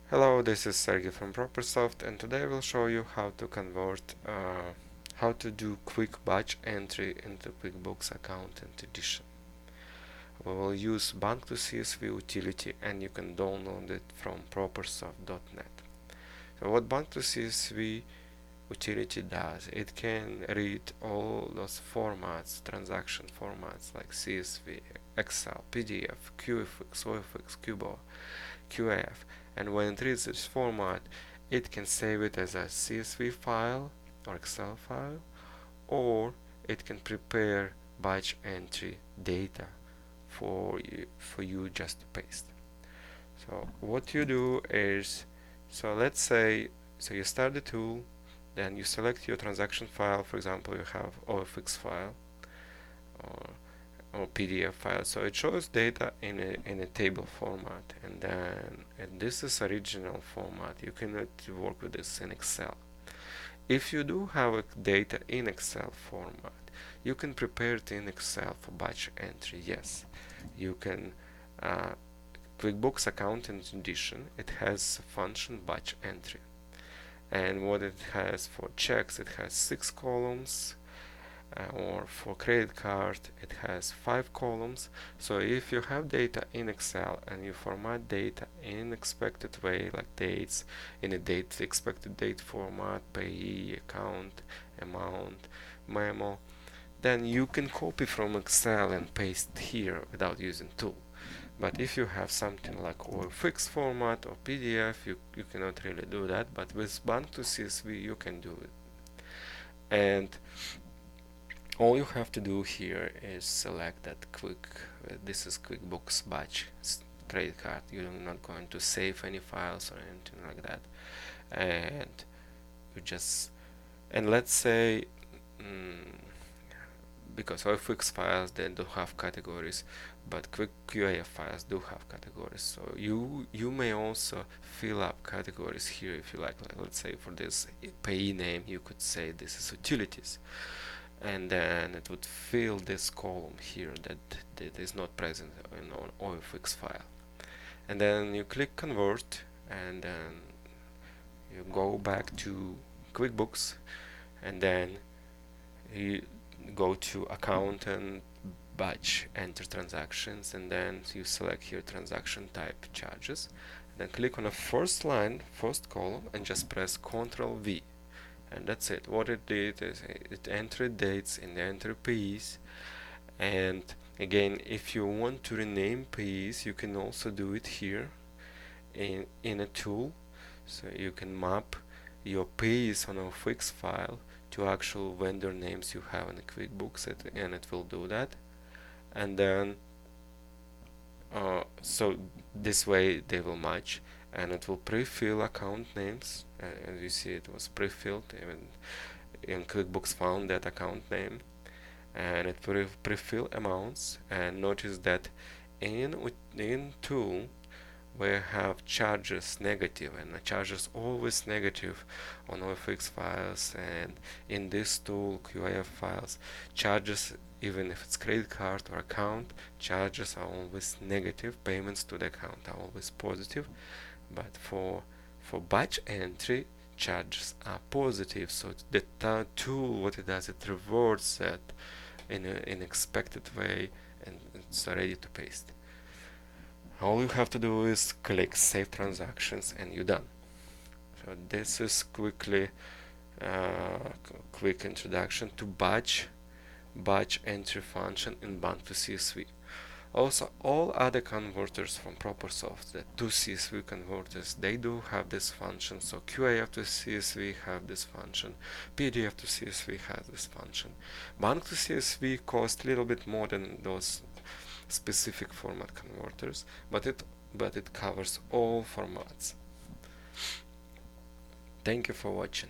Hello, this is Sergey from ProperSoft, and today I will show you how to how to do quick batch entry into Quickbooks Accountant Edition. We will use Bank to CSV utility, and you can download it from ProperSoft.net. So what Bank to CSV utility does, it can read all those formats, transaction formats like CSV, Excel, PDF, QFX, OFX, Cubo, QAF, and when it reads this format, it can save it as a CSV file or Excel file, or it can prepare batch entry data for you just to paste. So what you do is, so let's say, so you start the tool, then you select your transaction file. For example, you have OFX file or PDF file, so it shows data in a table format, and this is original format. You cannot work with this in Excel. If you do have data in Excel format, you can prepare it in Excel for batch entry. Yes, you can. QuickBooks Accountant Edition, it has function batch entry, and what it has for checks, it has 6 columns, or for credit card it has 5 columns. So if you have data in Excel and you format data in expected way, like dates in a expected date format, payee, account, amount, memo, then you can copy from Excel and paste here without using tool. But if you have something like OFX format or PDF, you cannot really do that, but with Bank to CSV you can do it. And all you have to do here is select that this is QuickBooks batch credit card. You're not going to save any files or anything like that, and you just, and let's say because OFX files, they don't have categories, but QAF files do have categories. So you may also fill up categories here if you like. Let's say for this payee name, you could say this is utilities, and then it would fill this column here that is not present in an OFX file. And then you click convert, and then you go back to QuickBooks, and then you go to account and batch enter transactions, and then you select here transaction type charges, then click on the first line, first column, and just press Ctrl V, and that's it. What it did is it entered dates and entered payees. And again, if you want to rename payees, you can also do it here in a tool. So you can map your payees on a fixed file to actual vendor names you have in the QuickBooks, and it will do that. And then so this way they will match, and it will pre-fill account names. As you see, it was pre-filled, even in QuickBooks found that account name, and it pre-fill amounts. And notice that in tool we have charges negative, and the charges always negative on OFX files, and in this tool QAF files, charges, even if it's credit card or account, charges are always negative, payments to the account are always positive. But for batch entry, charges are positive. So the tool, what it does, it reverts that in an expected way, and it's ready to paste. All you have to do is click save transactions, and you're done. So this is quick introduction to batch entry function in Bank to CSV. Also, all other converters from ProperSoft, the to CSV converters, they do have this function. So QAF to CSV have this function, PDF to CSV has this function. Bank to CSV costs a little bit more than those specific format converters, but it covers all formats. Thank you for watching.